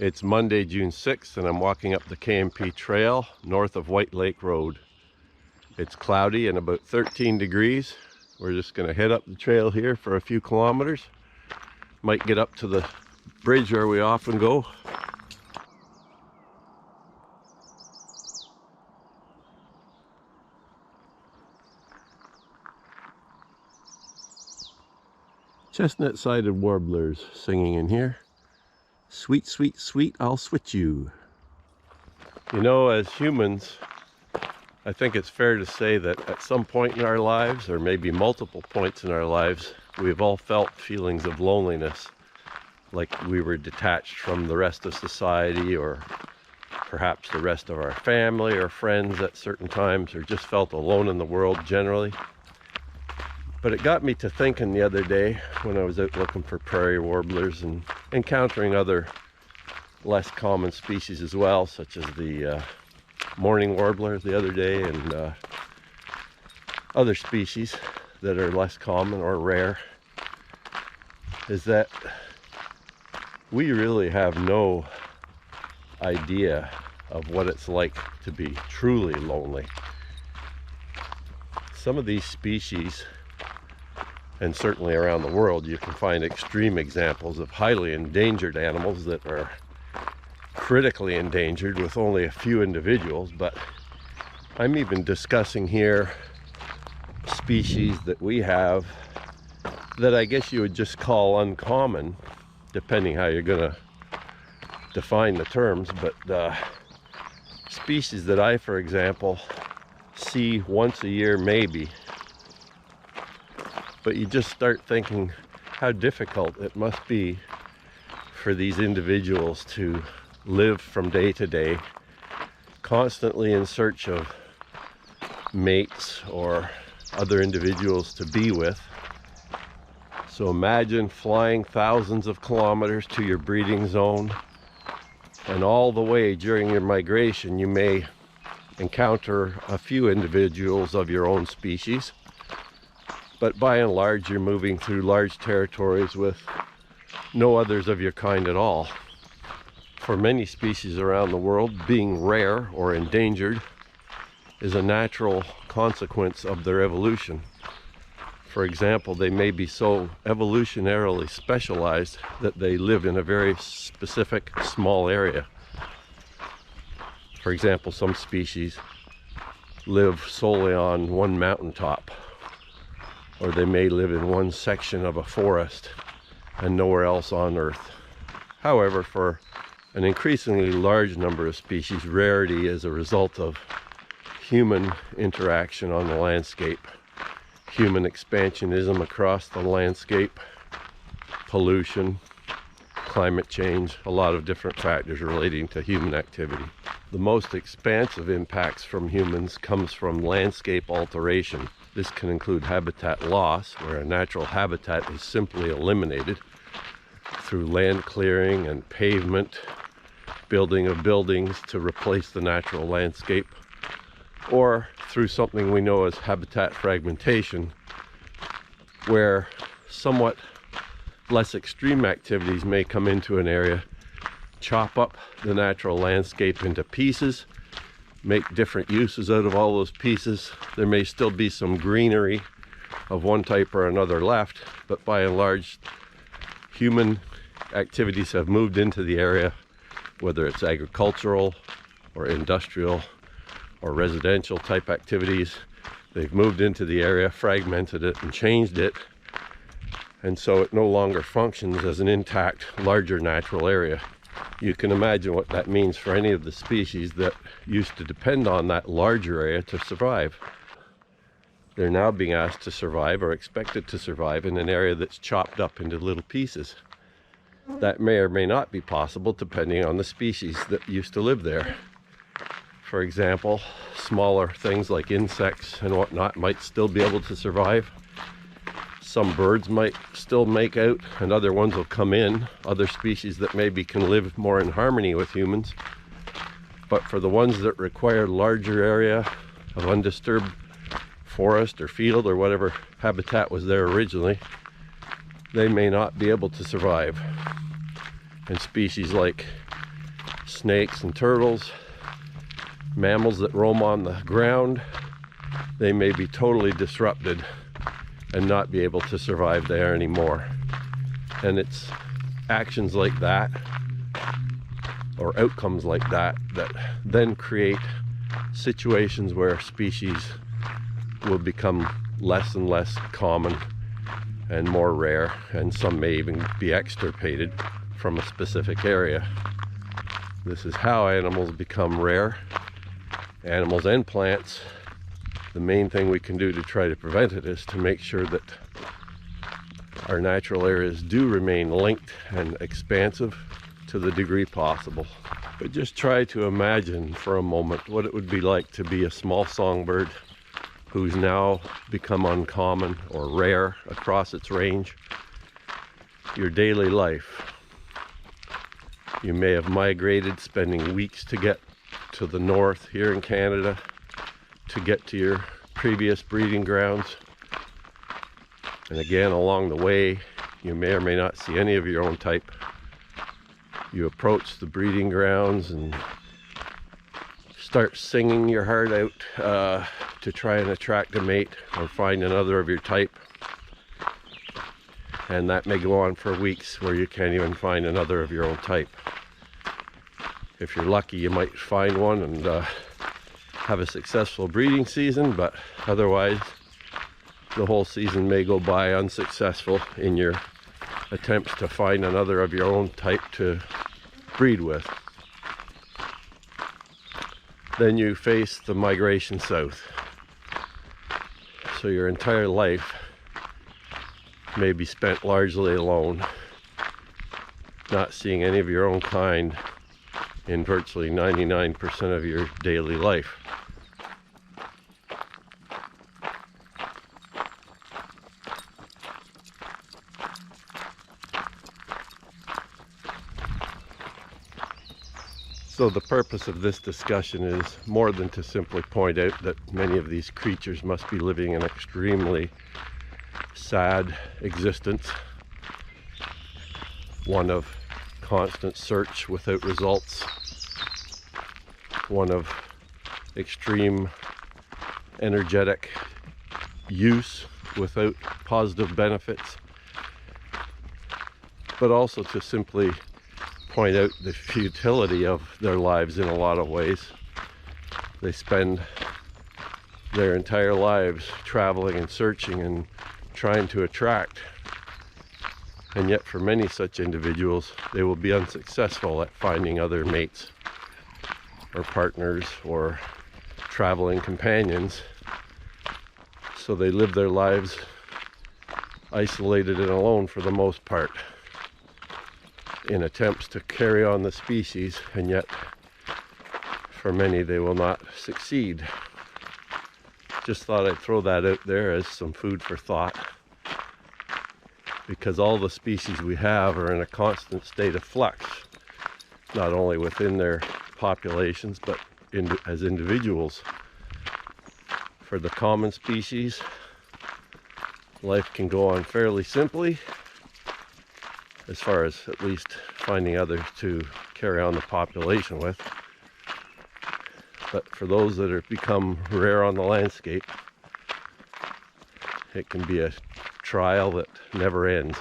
It's Monday, June 6th, and I'm walking up the K&P Trail north of White Lake Road. It's cloudy and about 13 degrees. We're just going to head up the trail here for a few kilometers. Might get up to the bridge where we often go. Chestnut-sided warblers singing in here. Sweet, sweet, sweet, I'll switch you. You know, as humans, I think it's fair to say that at some point in our lives, or maybe multiple points in our lives, we've all felt feelings of loneliness, like we were detached from the rest of society, or perhaps the rest of our family or friends at certain times, or just felt alone in the world generally. But it got me to thinking the other day when I was out looking for prairie warblers and encountering other less common species as well, such as the mourning warbler the other day, and other species that are less common or rare, is that we really have no idea of what it's like to be truly lonely. Some of these species, and certainly around the world, you can find extreme examples of highly endangered animals that are critically endangered with only a few individuals. But I'm even discussing here species that we have that I guess you would just call uncommon, depending how you're going to define the terms. But species that I, for example, see once a year maybe. But you just start thinking how difficult it must be for these individuals to live from day to day, constantly in search of mates or other individuals to be with. So imagine flying thousands of kilometers to your breeding zone, and all the way during your migration you may encounter a few individuals of your own species. But by and large, you're moving through large territories with no others of your kind at all. For many species around the world, being rare or endangered is a natural consequence of their evolution. For example, they may be so evolutionarily specialized that they live in a very specific small area. For example, some species live solely on one mountaintop, or they may live in one section of a forest and nowhere else on Earth. However, for an increasingly large number of species, rarity is a result of human interaction on the landscape, human expansionism across the landscape, pollution, climate change, a lot of different factors relating to human activity. The most expansive impacts from humans comes from landscape alteration. This can include habitat loss, where a natural habitat is simply eliminated through land clearing and pavement, building of buildings to replace the natural landscape, or through something we know as habitat fragmentation, where somewhat less extreme activities may come into an area, chop up the natural landscape into pieces, make different uses out of all those pieces. There may still be some greenery of one type or another left, but by and large, human activities have moved into the area, whether it's agricultural or industrial or residential type activities. They've moved into the area, fragmented it, and changed it, and so it no longer functions as an intact, larger natural area. You can imagine what that means for any of the species that used to depend on that larger area to survive. They're now being asked to survive, or expected to survive, in an area that's chopped up into little pieces. That may or may not be possible depending on the species that used to live there. For example, smaller things like insects and whatnot might still be able to survive. Some birds might still make out, and other ones will come in, other species that maybe can live more in harmony with humans. But for the ones that require larger area of undisturbed forest or field or whatever habitat was there originally, they may not be able to survive. And species like snakes and turtles, mammals that roam on the ground, they may be totally disrupted and not be able to survive there anymore. And it's actions like that, or outcomes like that, that then create situations where species will become less and less common and more rare, and some may even be extirpated from a specific area. This is how animals become rare, animals and plants. The main thing we can do to try to prevent it is to make sure that our natural areas do remain linked and expansive to the degree possible. But just try to imagine for a moment what it would be like to be a small songbird who's now become uncommon or rare across its range. Your daily life. You may have migrated, spending weeks to get to the north here in Canada, to get to your previous breeding grounds. And again, along the way, you may or may not see any of your own type. You approach the breeding grounds and start singing your heart out to try and attract a mate or find another of your type. And that may go on for weeks where you can't even find another of your own type. If you're lucky, you might find one and have a successful breeding season, but otherwise the whole season may go by unsuccessful in your attempts to find another of your own type to breed with. Then you face the migration south. So your entire life may be spent largely alone, not seeing any of your own kind in virtually 99% of your daily life. So the purpose of this discussion is more than to simply point out that many of these creatures must be living an extremely sad existence, one of constant search without results, one of extreme energetic use without positive benefits, but also to simply point out the futility of their lives in a lot of ways. They spend their entire lives traveling and searching and trying to attract, and yet for many such individuals they will be unsuccessful at finding other mates or partners or traveling companions, so they live their lives isolated and alone for the most part in attempts to carry on the species, and yet for many they will not succeed. Just thought I'd throw that out there as some food for thought, because all the species we have are in a constant state of flux, not only within their populations but as individuals. For the common species, life can go on fairly simply, as far as at least finding others to carry on the population with. But for those that have become rare on the landscape, it can be a trial that never ends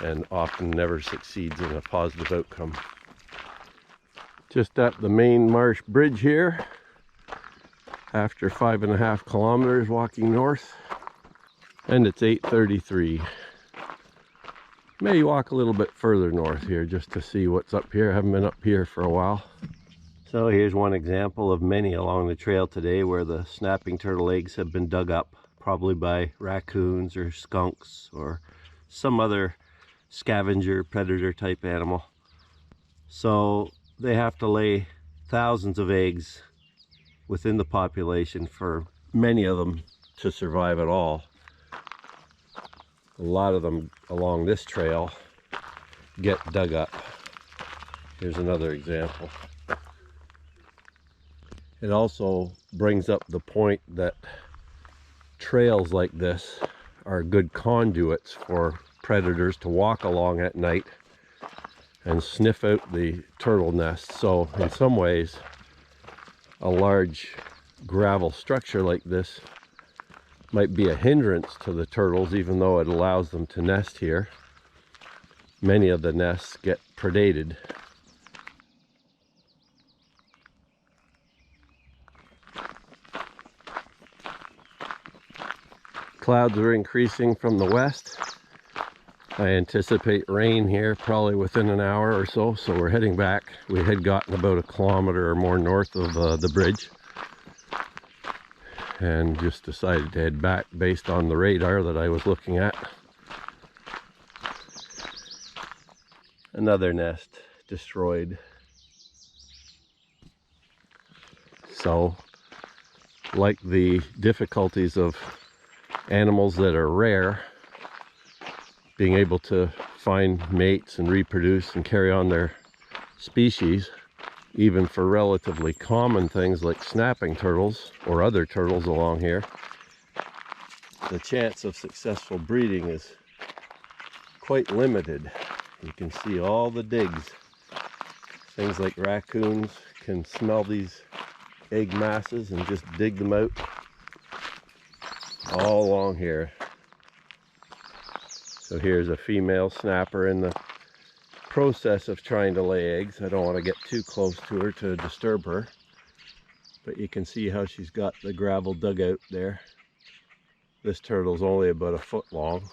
and often never succeeds in a positive outcome. Just at the main marsh bridge here, after 5.5 kilometers walking north, and it's 8:33. May walk a little bit further north here just to see what's up here. I haven't been up here for a while. So here's one example of many along the trail today where the snapping turtle eggs have been dug up, probably by raccoons or skunks or some other scavenger predator type animal. So they have to lay thousands of eggs within the population for many of them to survive at all. A lot of them along this trail get dug up. Here's another example. It also brings up the point that trails like this are good conduits for predators to walk along at night and sniff out the turtle nest. So in some ways, a large gravel structure like this might be a hindrance to the turtles, even though it allows them to nest here. Many of the nests get predated. Clouds are increasing from the west. I anticipate rain here probably within an hour or so, so we're heading back. We had gotten about 1 kilometer or more north of the bridge and just decided to head back based on the radar that I was looking at. Another nest destroyed. So, like the difficulties of animals that are rare, being able to find mates and reproduce and carry on their species, even for relatively common things like snapping turtles or other turtles along here, the chance of successful breeding is quite limited. You can see all the digs. Things like raccoons can smell these egg masses and just dig them out all along here. So here's a female snapper in the process of trying to lay eggs. I don't want to get too close to her to disturb her, but you can see how she's got the gravel dug out there. This turtle's only about 1 foot long.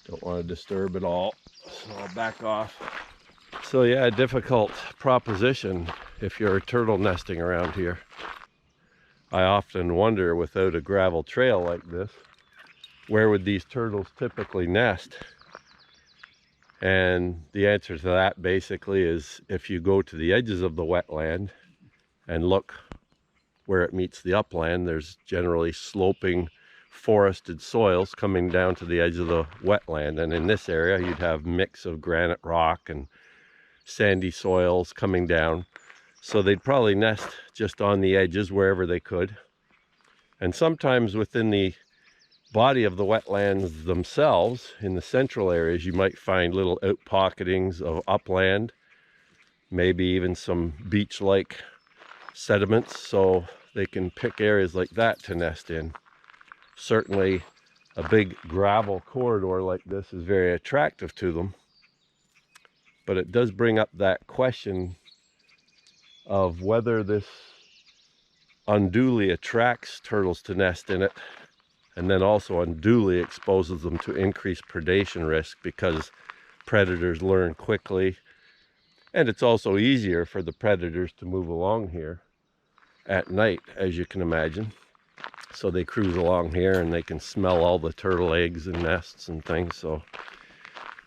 Don't want to disturb at all, so I'll back off. So yeah, a difficult proposition if you're turtle nesting around here. I often wonder, without a gravel trail like this, where would these turtles typically nest? And the answer to that basically is, if you go to the edges of the wetland and look where it meets the upland, there's generally sloping forested soils coming down to the edge of the wetland. And in this area, you'd have mix of granite rock and sandy soils coming down. So they'd probably nest just on the edges wherever they could. And sometimes within the body of the wetlands themselves, in the central areas, you might find little outpocketings of upland, maybe even some beach-like sediments, so they can pick areas like that to nest in. Certainly a big gravel corridor like this is very attractive to them, but it does bring up that question of whether this unduly attracts turtles to nest in it, and then also unduly exposes them to increased predation risk, because predators learn quickly, and it's also easier for the predators to move along here at night, as you can imagine. So they cruise along here and they can smell all the turtle eggs and nests and things. So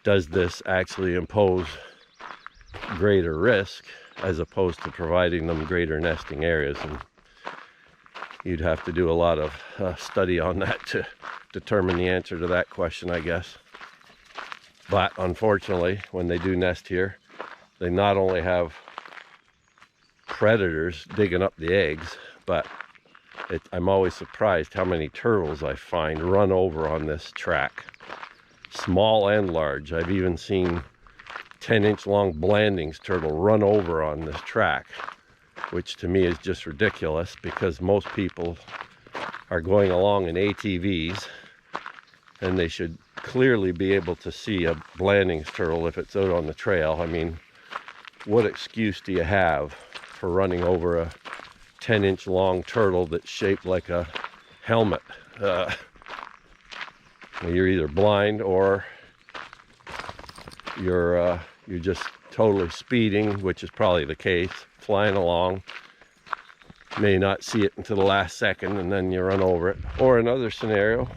does this actually impose greater risk as opposed to providing them greater nesting areas? And you'd have to do a lot of study on that to determine the answer to that question, I guess. But unfortunately, when they do nest here, they not only have predators digging up the eggs, but I'm always surprised how many turtles I find run over on this track, small and large. I've even seen 10-inch long Blandings turtle run over on this track, which to me is just ridiculous, because most people are going along in ATVs and they should clearly be able to see a Blandings turtle if it's out on the trail. I mean, what excuse do you have for running over a 10-inch long turtle that's shaped like a helmet? You're either blind or you're just totally speeding, which is probably the case, flying along, may not see it until the last second and then you run over it. Or another scenario,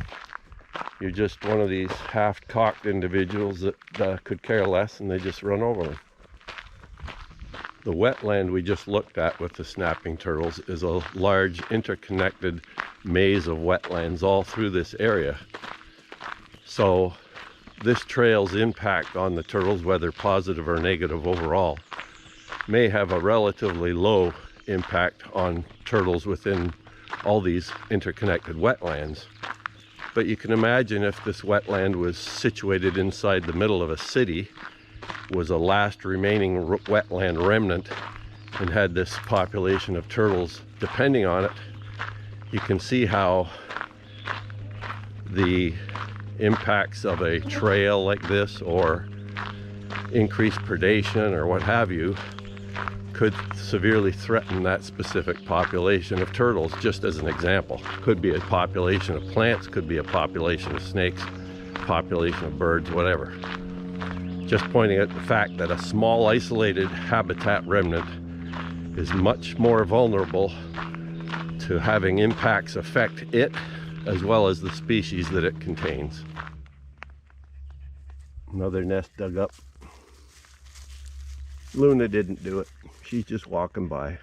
you're just one of these half-cocked individuals that could care less and they just run over them. The wetland we just looked at with the snapping turtles is a large interconnected maze of wetlands all through this area. So this trail's impact on the turtles, whether positive or negative overall, may have a relatively low impact on turtles within all these interconnected wetlands. But you can imagine if this wetland was situated inside the middle of a city, was a last remaining wetland remnant, and had this population of turtles depending on it, you can see how the impacts of a trail like this, or increased predation, or what have you, could severely threaten that specific population of turtles, just as an example. Could be a population of plants, could be a population of snakes, population of birds, whatever. Just pointing out the fact that a small isolated habitat remnant is much more vulnerable to having impacts affect it as well as the species that it contains. Another nest dug up. Luna didn't do it. She's just walking by.